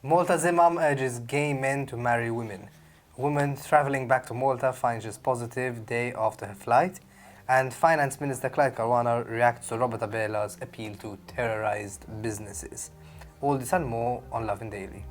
Malta's imam urges gay men to marry women. A woman travelling back to Malta finds she's positive day after her flight. And Finance Minister Clyde Caruana reacts to Robert Abella's appeal to terrorised businesses. All this and more on Lovin Daily.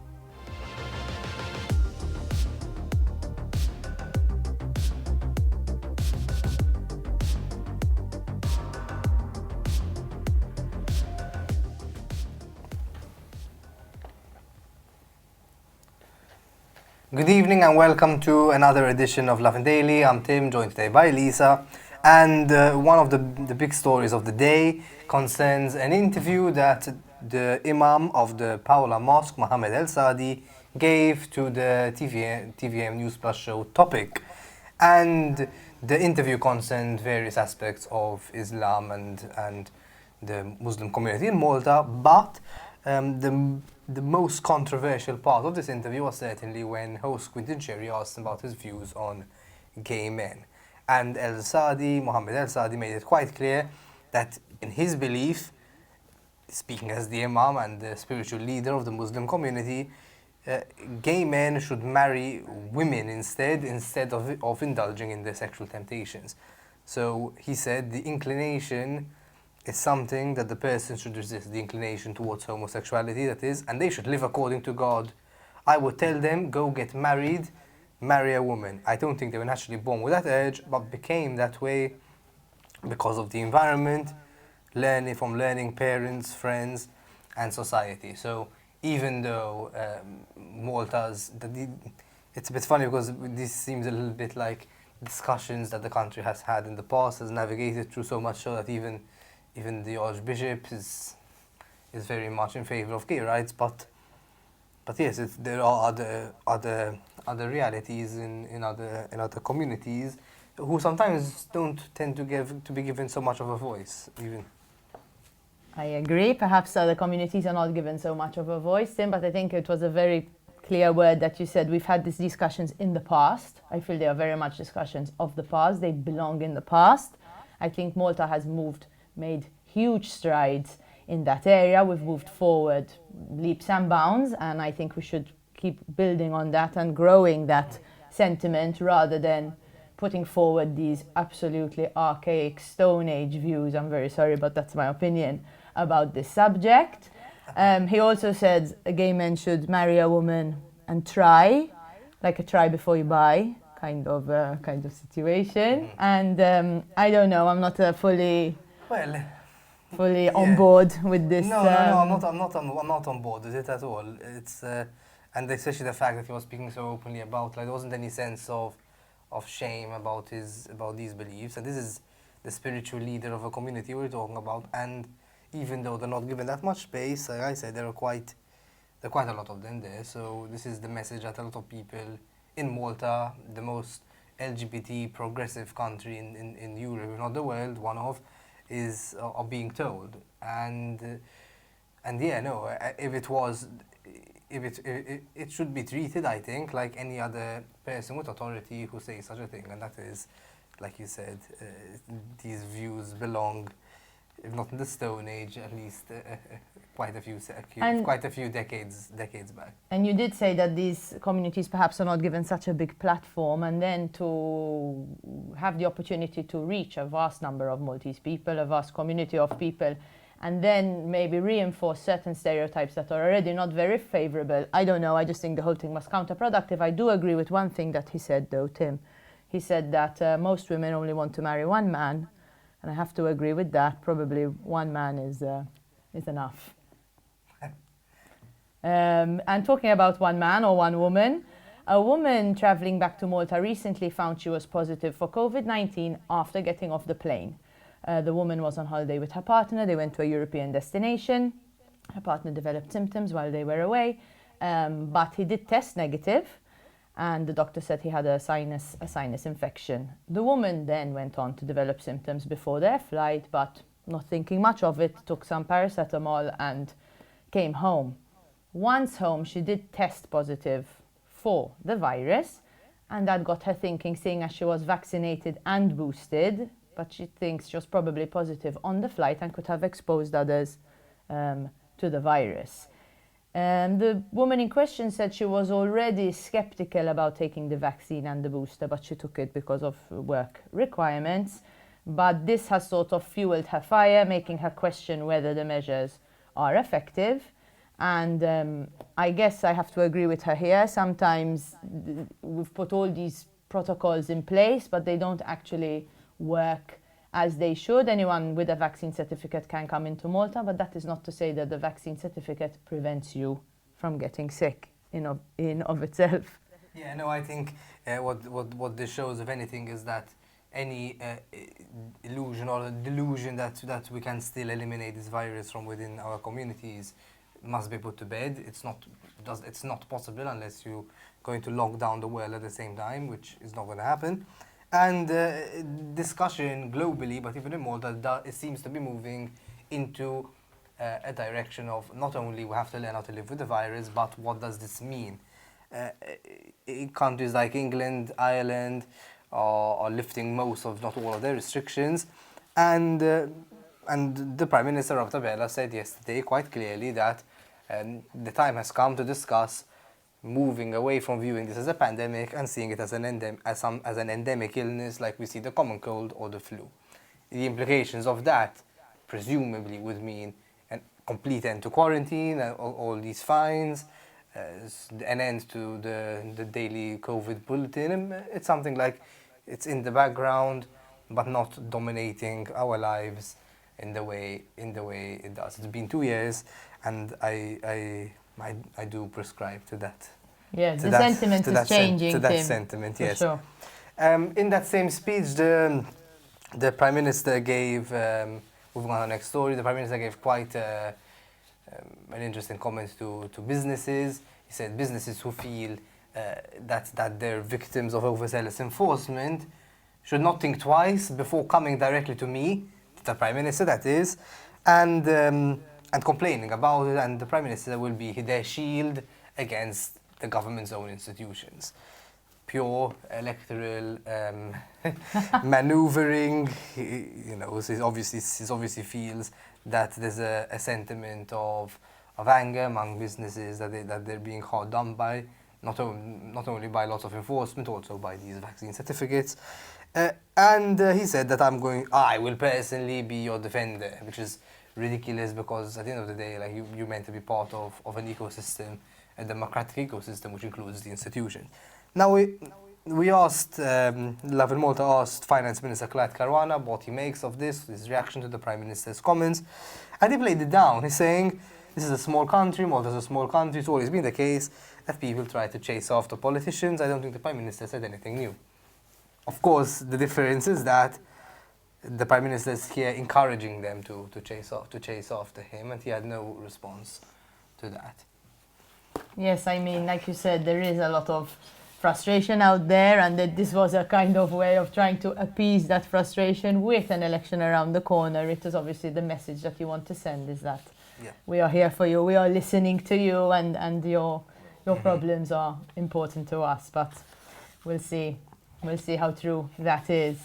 Good evening and welcome to another edition of Lovin Daily. I'm Tim, joined today by Lisa. And one of the big stories of the day concerns an interview that the Imam of the Paola Mosque, Mohammed El Sadi, gave to the TVM News Plus show Topic. And the interview concerned various aspects of Islam and the Muslim community in Malta, but the most controversial part of this interview was certainly when host Quintin Cherry asked him about his views on gay men. And Mohammed El Sadi made it quite clear that in his belief, speaking as the Imam and the spiritual leader of the Muslim community, gay men should marry women instead of indulging in their sexual temptations. So he said the inclination is something that the person should resist, the inclination towards homosexuality, that is, and they should live according to God. I would tell them, go get married, marry a woman. I don't think they were naturally born with that urge, but became that way because of the environment, learning parents, friends, and society. So even though Malta's, it's a bit funny because this seems a little bit like discussions that the country has had in the past, has navigated through so much so that even the Archbishop is very much in favour of gay rights, but yes, there are other realities in other communities who sometimes don't tend to be given so much of a voice. Even I agree. Perhaps other communities are not given so much of a voice, Tim, but I think it was a very clear word that you said. We've had these discussions in the past. I feel they are very much discussions of the past. They belong in the past. I think Malta has made huge strides in that area. We've moved forward leaps and bounds, and I think we should keep building on that and growing that sentiment rather than putting forward these absolutely archaic Stone Age views. I'm very sorry, but that's my opinion about this subject. He also said gay men should marry a woman and try, like a try before you buy kind of situation. And I don't know, I'm not fully on board with this. No, I'm not on board with it at all. It's and especially the fact that he was speaking so openly about, like, there wasn't any sense of shame about these beliefs. And this is the spiritual leader of a community we're talking about. And even though they're not given that much space, like I said, there are quite a lot of them there. So this is the message that a lot of people in Malta, the most LGBT progressive country in Europe, if not the world, one of, are being told. And yeah, no, it should be treated, I think, like any other person with authority who says such a thing. And that is, like you said, these views belong, if not in the Stone Age, at least quite a few decades back. And you did say that these communities perhaps are not given such a big platform, and then to have the opportunity to reach a vast number of Maltese people, a vast community of people, and then maybe reinforce certain stereotypes that are already not very favourable. I don't know, I just think the whole thing was counterproductive. I do agree with one thing that he said though, Tim. He said that most women only want to marry one man, and I have to agree with that. Probably one man is enough. And talking about one man or one woman, a woman travelling back to Malta recently found she was positive for COVID-19 after getting off the plane. The woman was on holiday with her partner. They went to a European destination. Her partner developed symptoms while they were away, but he did test negative, and the doctor said he had a sinus infection. The woman then went on to develop symptoms before their flight, but not thinking much of it, took some paracetamol and came home. Once home, she did test positive for the virus, and that got her thinking, seeing as she was vaccinated and boosted, but she thinks she was probably positive on the flight and could have exposed others to the virus. The woman in question said she was already skeptical about taking the vaccine and the booster, but she took it because of work requirements. But this has sort of fueled her fire, making her question whether the measures are effective. And I guess I have to agree with her here. Sometimes we've put all these protocols in place, but they don't actually work as they should. Anyone with a vaccine certificate can come into Malta, but that is not to say that the vaccine certificate prevents you from getting sick in of itself. Yeah, no, I think what this shows, if anything, is that any illusion or delusion that we can still eliminate this virus from within our communities must be put to bed. It's not possible unless you're going to lock down the world at the same time, which is not going to happen. And discussion globally, but even in Malta, it seems to be moving into a direction of not only we have to learn how to live with the virus, but what does this mean? In countries like England, Ireland are lifting most of, not all of their restrictions. And the Prime Minister of Tabela said yesterday quite clearly that the time has come to discuss moving away from viewing this as a pandemic and seeing it as an endemic illness like we see the common cold or the flu. The implications of that presumably would mean a complete end to quarantine, all these fines, an end to the daily COVID bulletin. It's something like it's in the background but not dominating our lives in the way it does. It's been 2 years, and I do prescribe to that. Yeah, the sentiment is changing. To that Tim, sentiment, yes. Sure. In that same speech, the Prime Minister gave, moving on to the next story, the Prime Minister gave quite an interesting comment to businesses. He said businesses who feel that they're victims of overzealous enforcement should not think twice before coming directly to me, the Prime Minister that is, and complaining about it, and the Prime Minister will be their shield against the government's own institutions. Pure electoral maneuvering. He obviously feels that there's a sentiment of anger among businesses that they're being hard done by, not only by lots of enforcement, also by these vaccine certificates. And he said that I will personally be your defender, which is ridiculous because at the end of the day, like you're meant to be part of an ecosystem, a democratic ecosystem, which includes the institution. Now we asked, Lovin Malta asked Finance Minister Clyde Caruana what he makes of this, his reaction to the Prime Minister's comments, and he played it down. He's saying, this is a small country, Malta's a small country, it's always been the case that people try to chase after politicians. I don't think the Prime Minister said anything new. Of course, the difference is that the Prime Minister is here encouraging them to chase after him, and he had no response to that. Yes, I mean, like you said, there is a lot of frustration out there, and that this was a kind of way of trying to appease that frustration with an election around the corner. It is obviously the message that you want to send is that we are here for you, we are listening to you, and your problems are important to us, but we'll see how true that is.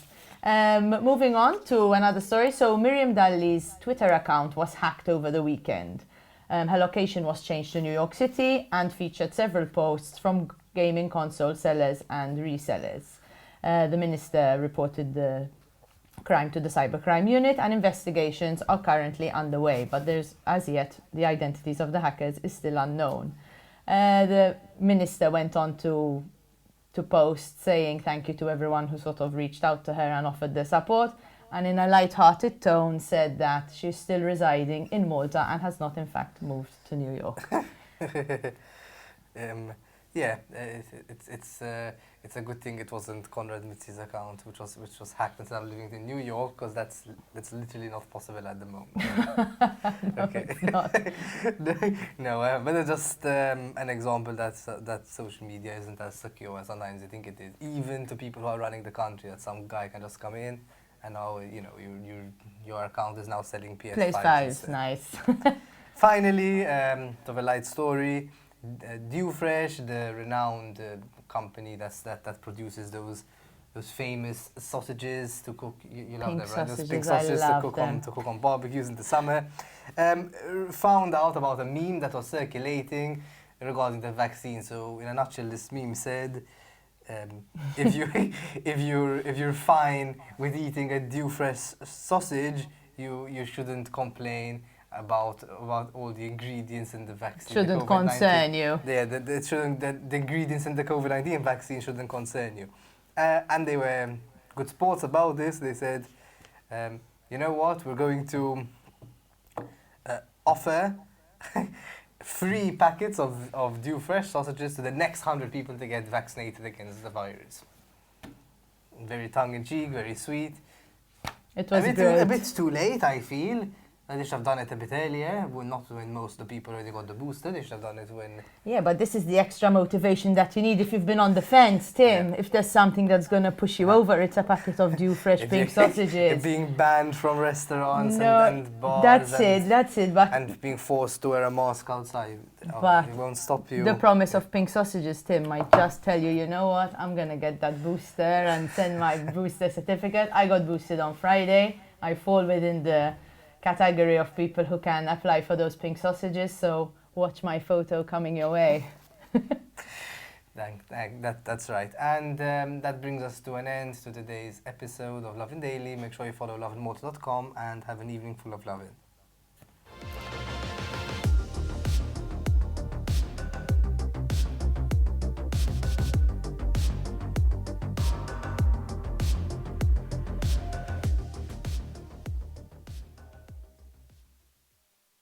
Moving on to another story. So Miriam Dalli's Twitter account was hacked over the weekend. Her location was changed to New York City and featured several posts from gaming console sellers and resellers. The minister reported the crime to the cybercrime unit, and investigations are currently underway, but there's as yet the identities of the hackers is still unknown. The minister went on to post saying thank you to everyone who sort of reached out to her and offered their support, and in a light-hearted tone said that she's still residing in Malta and has not in fact moved to New York. It's a good thing it wasn't Conrad Mitzi's account which was hacked instead of living in New York, because that's literally not possible at the moment. No, okay. It's not. No, but it's just an example that social media isn't as secure as sometimes you think it is. Even to people who are running the country, that some guy can just come in and now your account is now selling PS5s. PS5s, nice. Finally, to a light story. DEWFRESH, the renowned company that produces those famous sausages to cook. You love them, right? Those pink sausages to cook on barbecues in the summer. found out about a meme that was circulating regarding the vaccine. So in a nutshell, this meme said, if you're fine with eating a DEWFRESH sausage, you shouldn't complain about all the ingredients in the vaccine. Shouldn't concern you. Yeah, the ingredients in the COVID-19 vaccine shouldn't concern you. And they were good sports about this. They said, you know what, we're going to offer 3 packets of DEWFRESH sausages to the next 100 people to get vaccinated against the virus. Very tongue-in-cheek, very sweet. It was good. A bit too late, I feel. They should have done it a bit earlier, not when most of the people already got the booster. They should have done it when... Yeah, but this is the extra motivation that you need if you've been on the fence, Tim. Yeah. If there's something that's going to push you over, it's a packet of DEWFRESH pink sausages. Being banned from restaurants No, and bars. That's it. But and being forced to wear a mask outside. But it won't stop you. the promise of pink sausages, Tim, might just tell you, you know what, I'm going to get that booster and send my booster certificate. I got boosted on Friday. I fall within the category of people who can apply for those pink sausages, so watch my photo coming your way. That's right. And that brings us to an end to today's episode of Lovin Daily. Make sure you follow lovinmalta.com and have an evening full of lovin'.